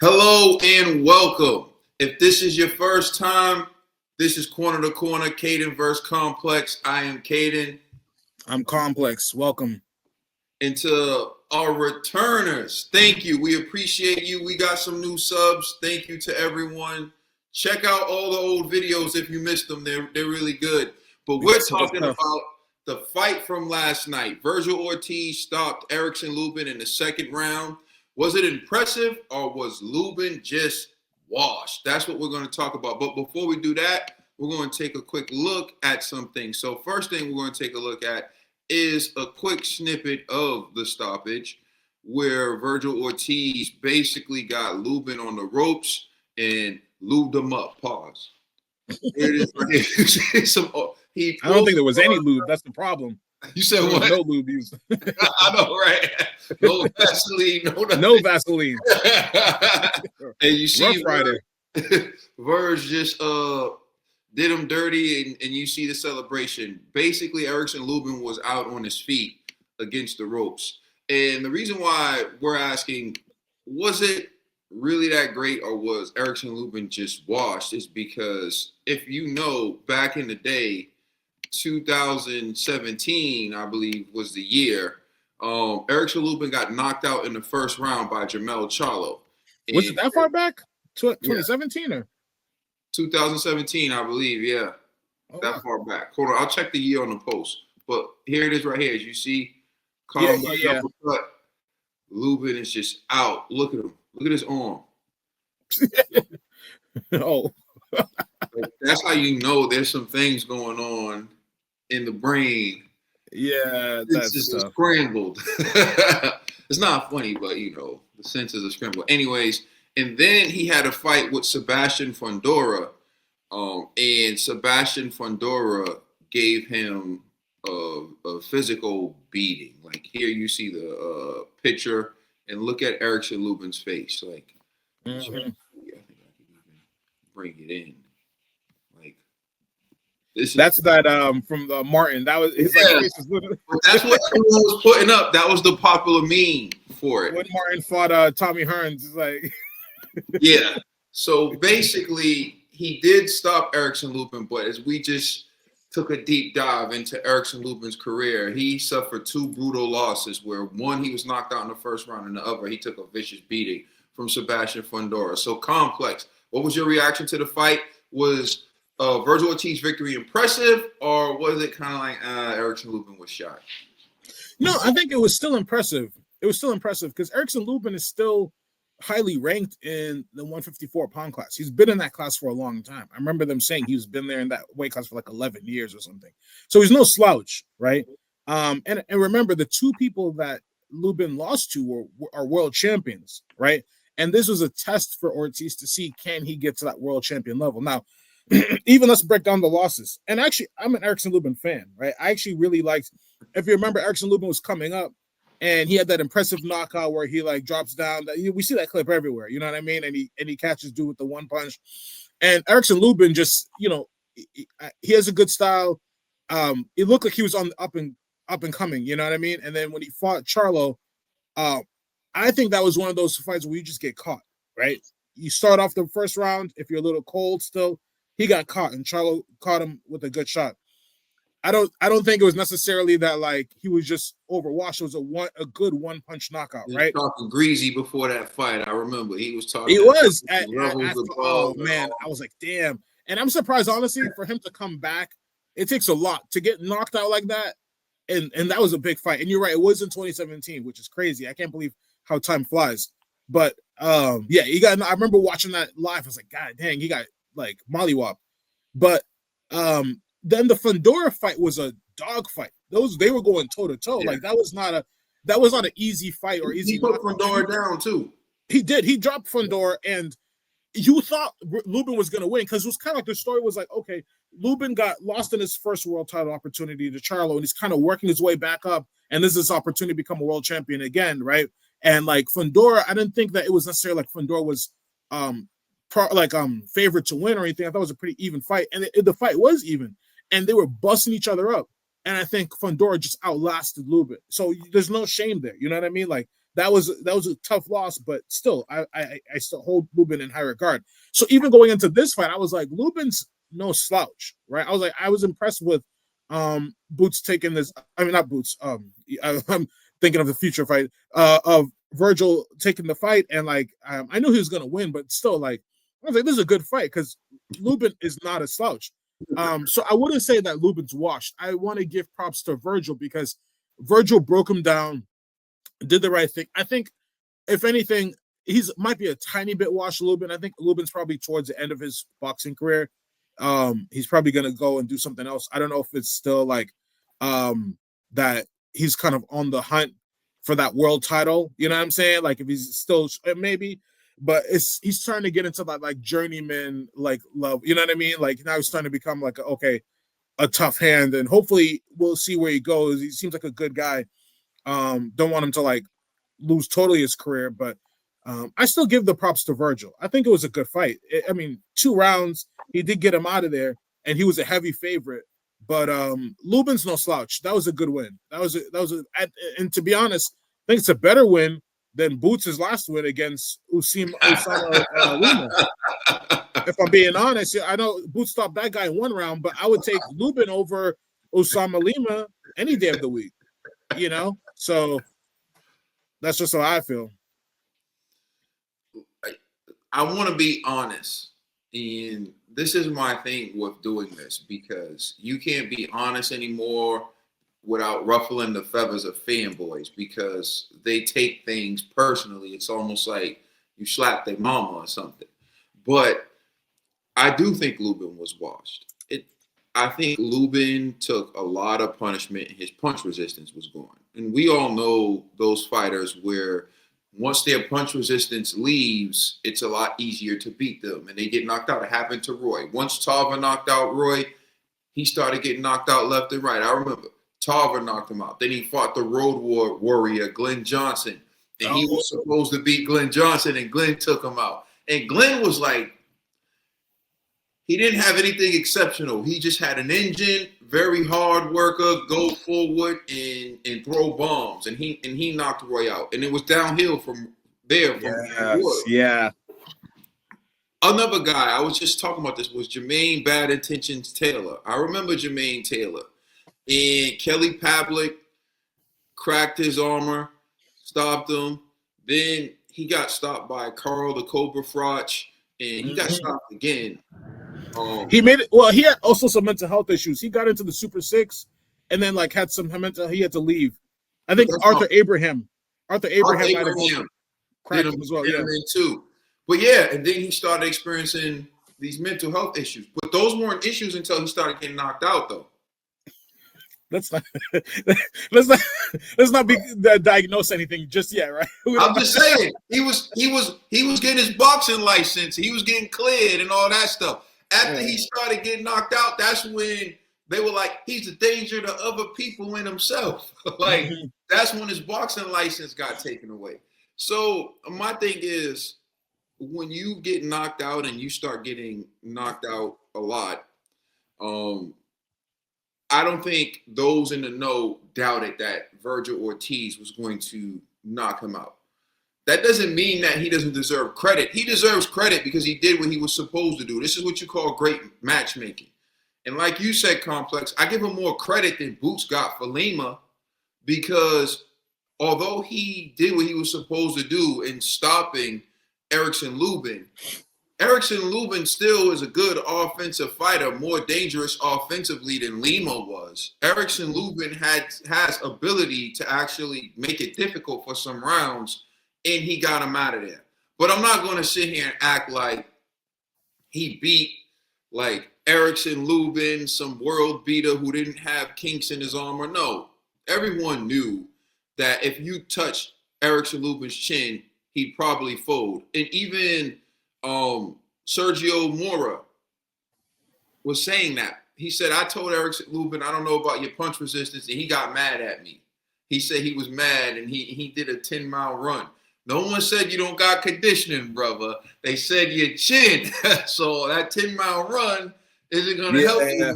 Hello and welcome. If this is your first time, this is Corner to Corner, Caden vs. Complex. I am Caden. I'm Complex. Welcome. And to our returners, thank you. We appreciate you. We got some new subs. Thank you to everyone. Check out all the old videos if you missed them. They're really good. But we're talking about the fight from last night. Vergil Ortiz stopped Erickson Lubin in the second round. Was it impressive or was Lubin just washed? That's what we're going to talk about. But before we do that, we're going to take a quick look at some things. So first thing we're going to take a look at is a quick snippet of the stoppage where Vergil Ortiz basically got Lubin on the ropes and lubed him up. Pause. It is. I don't think there was any lube. That's the problem. You said what? No lube used. I know, right? No Vaseline. No Vaseline. And you see, Rider. Verge just did him dirty, and you see the celebration. Basically, Erickson Lubin was out on his feet against the ropes. And the reason why we're asking, was it really that great or was Erickson Lubin just washed, is because if you know, back in the day, 2017, I believe, was the year. Erickson Lubin got knocked out in the first round by Jamel Charlo. Was it that far back? 2017 or 2017, I believe. Yeah, that far back. Hold on, I'll check the year on the post. But here it is, right here. As you see, uppercut. Lubin is just out. Look at him. Look at his arm. Oh, that's how you know there's some things going on in the brain. Yeah, that's just scrambled. It's not funny, but you know, the senses are scrambled. Anyways, and then he had a fight with Sebastian Fundora, and Sebastian Fundora gave him a physical beating. Like here, you see the picture, and look at Erickson Lubin's face. Like, I think I can even bring it in. That's from the Martin. That was his face was but that's what everyone was putting up. That was the popular meme for it. When Martin fought Tommy Hearns, it's like yeah. So basically, he did stop Erickson Lubin, but as we just took a deep dive into Erickson Lubin's career, he suffered two brutal losses. Where one, he was knocked out in the first round, and the other, he took a vicious beating from Sebastian Fundora. So Complex, what was your reaction to the fight? Was Vergil Ortiz victory impressive, or was it kind of like Erickson Lubin was shot? No, I think it was still impressive. It was still impressive because Erickson Lubin is still highly ranked in the 154 pound class. He's been in that class for a long time. I remember them saying he's been there in that weight class for like 11 years or something. So he's no slouch, right? And remember, the two people that Lubin lost to are world champions, right? And this was a test for Ortiz to see, can he get to that world champion level? Now, even let's break down the losses. And actually, I'm an Erickson Lubin fan, right? I actually really liked, if you remember, Erickson Lubin was coming up and he had that impressive knockout where he like drops down. We see that clip everywhere, you know what I mean? And he catches dude with the one punch. And Erickson Lubin just, you know, he has a good style. It looked like he was on up and coming, you know what I mean? And then when he fought Charlo, I think that was one of those fights where you just get caught, right? You start off the first round, if you're a little cold still, he got caught, and Charlo caught him with a good shot. I don't think it was necessarily that like he was just overwashed. It was a good one punch knockout, right? Talking greasy before that fight, I remember he was talking. He was. Oh man, I was like, damn. And I'm surprised, honestly, for him to come back. It takes a lot to get knocked out like that, and that was a big fight. And you're right, it was in 2017, which is crazy. I can't believe how time flies. But yeah, he got. I remember watching that live. I was like, God dang, he got like mollywop. But then the Fundora fight was a dog fight. They were going toe to toe. Like that was not an easy fight or easy. He put Fundora down too. He did. He dropped Fundora, and you thought Lubin was going to win because it was kind of like the story was like, okay, Lubin got lost in his first world title opportunity to Charlo, and he's kind of working his way back up, and this is his opportunity to become a world champion again, right? And like Fundora, I didn't think that it was necessarily like Fundora was favored to win or anything. I thought it was a pretty even fight, and the fight was even, and they were busting each other up. And I think Fundora just outlasted Lubin. So there's no shame there. You know what I mean? Like that was a tough loss, but still, I still hold Lubin in high regard. So even going into this fight, I was like, Lubin's no slouch, right? I was impressed with Boots taking this. I mean, not Boots. I'm thinking of the future fight of Vergil taking the fight, and like I knew he was gonna win, but still, like I was like, this is a good fight because Lubin is not a slouch. So I wouldn't say that Lubin's washed. I want to give props to Vergil because Vergil broke him down, did the right thing. I think, if anything, he's might be a tiny bit washed. Lubin. I think Lubin's probably towards the end of his boxing career. He's probably gonna go and do something else. I don't know if it's still like that he's kind of on the hunt for that world title. You know what I'm saying? Like if he's still maybe, but he's trying to get into that like journeyman like love. You know what I mean? Like now he's starting to become like a tough hand, and hopefully we'll see where he goes. He seems like a good guy. Don't want him to like lose totally his career, but I still give the props to Vergil. I think it was a good fight. I mean, 2 rounds, he did get him out of there, and he was a heavy favorite. But Lubin's no slouch. That was a good win. And to be honest, I think it's a better win than Boots' last win against Osama Lima. If I'm being honest, I know Boots stopped that guy in 1 round, but I would take Lubin over Osama Lima any day of the week. You know, so that's just how I feel. I want to be honest, and this is my thing with doing this because you can't be honest anymore without ruffling the feathers of fanboys because they take things personally. It's almost like you slapped their mama or something. But I do think Lubin was washed. I think Lubin took a lot of punishment and his punch resistance was gone. And we all know those fighters where once their punch resistance leaves, it's a lot easier to beat them and they get knocked out. It happened to Roy. Once Tarver knocked out Roy, he started getting knocked out left and right. I remember Tarver knocked him out. Then he fought the road warrior, Glenn Johnson. And he was supposed to beat Glenn Johnson and Glenn took him out. And Glenn was like, he didn't have anything exceptional. He just had an engine, very hard worker, go forward and throw bombs. And he knocked Roy out. And it was downhill from there. Yeah. Another guy, I was just talking about this, was Jermaine Bad Intentions Taylor. I remember Jermaine Taylor. And Kelly Pavlik cracked his armor, stopped him. Then he got stopped by Carl the Cobra Froch. And he got stopped again. He made it. Well, he had also some mental health issues. He got into the Super 6 and then like had some mental. He had to leave. I think Arthur Abraham might have cracked him as well. Yeah, too. But yeah, and then he started experiencing these mental health issues. But those weren't issues until he started getting knocked out, though. Let's not diagnose anything just yet, right? I'm just saying he was getting his boxing license. He was getting cleared and all that stuff. After he started getting knocked out, that's when they were like, he's a danger to other people and himself. Like, that's when his boxing license got taken away. So my thing is, when you get knocked out and you start getting knocked out a lot, I don't think those in the know doubted that Vergil Ortiz was going to knock him out. That doesn't mean that he doesn't deserve credit. He deserves credit because he did what he was supposed to do. This is what you call great matchmaking. And like you said, Complex, I give him more credit than Boots got for Lima because although he did what he was supposed to do in stopping Erickson Lubin still is a good offensive fighter, more dangerous offensively than Lima was. Erickson Lubin has ability to actually make it difficult for some rounds, and he got him out of there. But I'm not going to sit here and act like he beat like Erickson Lubin, some world beater who didn't have kinks in his armor. No, everyone knew that if you touched Erickson Lubin's chin, he'd probably fold. And even Sergio Mora was saying that. He said, I told Erickson Lubin, I don't know about your punch resistance, and he got mad at me. He said he was mad, and he did a 10-mile run. No one said you don't got conditioning, brother. They said your chin. So that 10-mile run isn't going to help you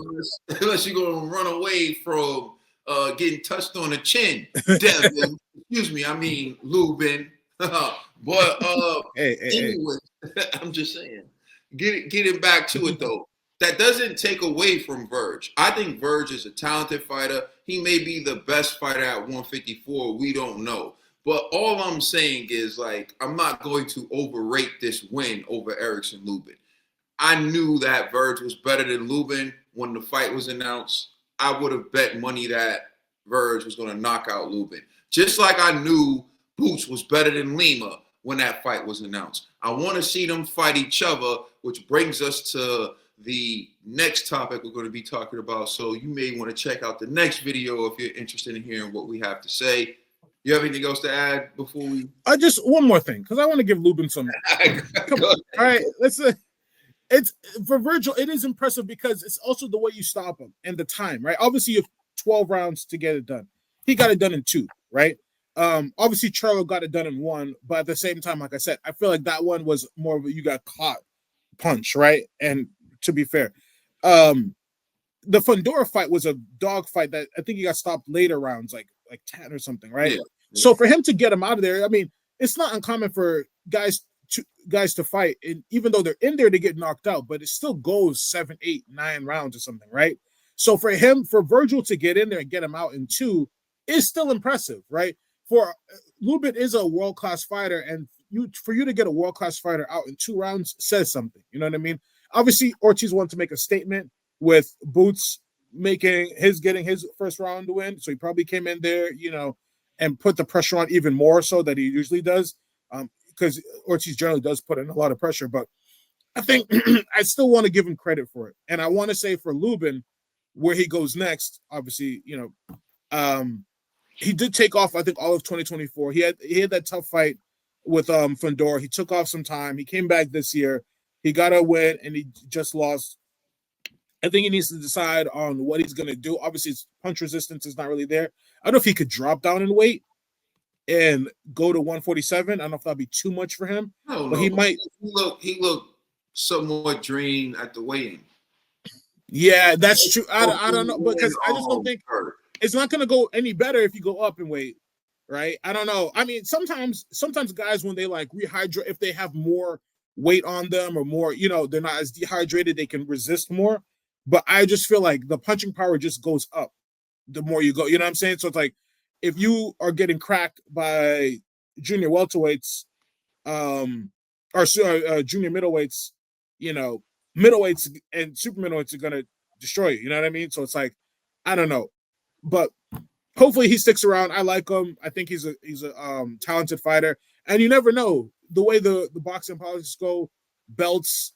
unless you're going to run away from getting touched on the chin. Devin, excuse me, I mean Lubin. But Hey. anyway, I'm just saying. Getting back to it though, that doesn't take away from Verge. I think Verge is a talented fighter. He may be the best fighter at 154. We don't know. But all I'm saying is, like, I'm not going to overrate this win over Erickson Lubin. I knew that Verge was better than Lubin when the fight was announced. I would have bet money that Verge was going to knock out Lubin. Just like I knew Boots was better than Lima when that fight was announced. I want to see them fight each other, which brings us to the next topic we're going to be talking about. So you may want to check out the next video if you're interested in hearing what we have to say. You have anything else to add before we? I just one more thing because I want to give Lubin some. All right, let's. It's for Vergil. It is impressive because it's also the way you stop him and the time, right? Obviously, you have 12 rounds to get it done. He got it done in 2, right? Obviously, Charlo got it done in 1, but at the same time, like I said, I feel like that one was more of a you got caught punch, right? And to be fair, the Fundora fight was a dog fight that I think he got stopped later rounds, like 10 or something, right? Yeah. So for him to get him out of there, I mean, it's not uncommon for guys to fight, and even though they're in there to get knocked out, but it still goes 7, 8, 9 rounds or something, right? So for Vergil to get in there and get him out in 2 is still impressive, right? For Lubin is a world-class fighter, and for you to get a world-class fighter out in 2 rounds says something. You know what I mean? Obviously, Ortiz wanted to make a statement with Boots getting his first round win, so he probably came in there, and put the pressure on even more so that he usually does, because Ortiz generally does put in a lot of pressure. But I think I still want to give him credit for it, and I want to say for Lubin, where he goes next, obviously, he did take off, I think, all of 2024. He had that tough fight with Fundora. He took off some time. He came back this year. He got a win, and he just lost. I think he needs to decide on what he's going to do. Obviously, his punch resistance is not really there. I don't know if he could drop down in weight and go to 147. I don't know if that'd be too much for him. But he might. He looked somewhat drained at the weigh-in. Yeah, that's true. I don't know, because I just don't think it's not going to go any better if you go up in weight, right? I don't know. I mean, sometimes guys, when they like rehydrate, if they have more weight on them or more, they're not as dehydrated, they can resist more. But I just feel like the punching power just goes up the more you go. You know what I'm saying? So it's like if you are getting cracked by junior welterweights, or junior middleweights, middleweights and super middleweights are gonna destroy you. You know what I mean? So it's like, I don't know, but hopefully he sticks around. I like him. I think he's a talented fighter, and you never know the way the boxing politics go. Belts,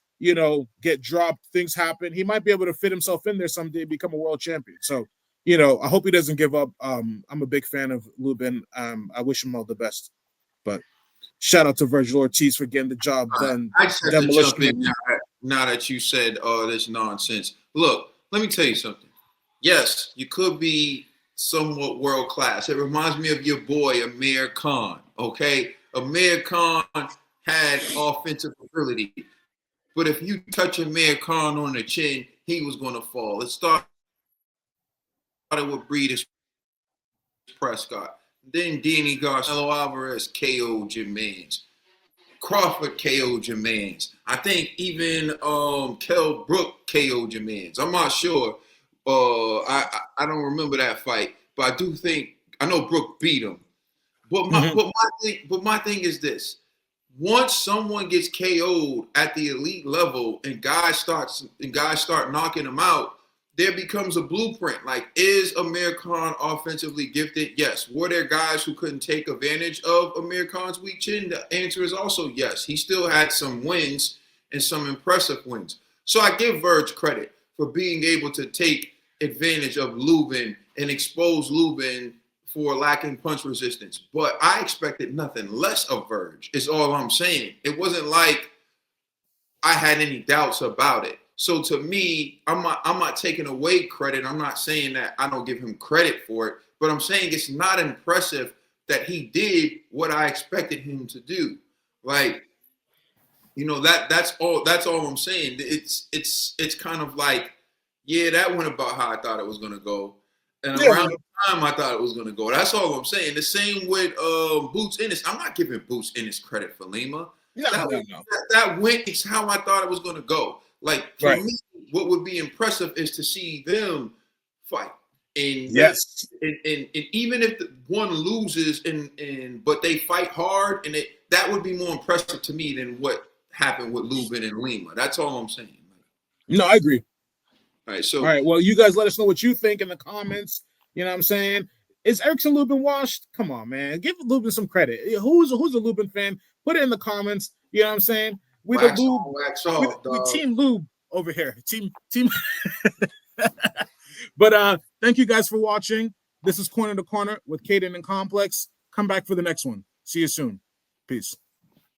get dropped. Things happen. He might be able to fit himself in there someday, become a world champion. So, I hope he doesn't give up. I'm a big fan of Lubin. I wish him all the best. But shout out to Vergil Ortiz for getting the job done. I just have to jump in now that you said this nonsense. Look, let me tell you something. Yes, you could be somewhat world class. It reminds me of your boy Amir Khan. Okay, Amir Khan had offensive ability, but if you touch Amir Khan on the chin, he was going to fall. It started with Breeders Prescott. Then Danny Garcia Alvarez KO'd your mans. Crawford KO'd your mans. I think even Kell Brook KO'd your mans. I'm not sure. I don't remember that fight, but I do think I know Brook beat him. But my thing is this: once someone gets KO'd at the elite level and guys start knocking them out, there becomes a blueprint. Like, is Amir Khan offensively gifted? Yes. Were there guys who couldn't take advantage of Amir Khan's weak chin? The answer is also yes. He still had some wins and some impressive wins. So I give Verge credit for being able to take advantage of Lubin and expose Lubin for lacking punch resistance. But I expected nothing less of Verge, is all I'm saying. It wasn't like I had any doubts about it. So to me, I'm not taking away credit. I'm not saying that I don't give him credit for it, but I'm saying it's not impressive that he did what I expected him to do. Like, that's all I'm saying. It's kind of like, yeah, that went about how I thought it was gonna go. And Yeah. around the time I thought it was gonna go. That's all I'm saying. The same with Boots Ennis. I'm not giving Boots Ennis credit for Lima. No, That, no, no. that went is how I thought it was gonna go. Like for Right. me, what would be impressive is to see them fight. And Yes. and even if the one loses and but they fight hard and that would be more impressive to me than what happened with Lubin and Lima. That's all I'm saying. No, I agree. All right, so All right. Well, you guys let us know what you think in the comments. You know what I'm saying? Is Erickson Lubin washed? Come on, man. Give Lubin some credit. Who's a Lubin fan? Put it in the comments. You know what I'm saying? With wax the Lube, on, wax off, with dog. Team Lube over here. Team. But thank you guys for watching. This is Corner to Corner with Caden and Complex. Come back for the next one. See you soon. Peace.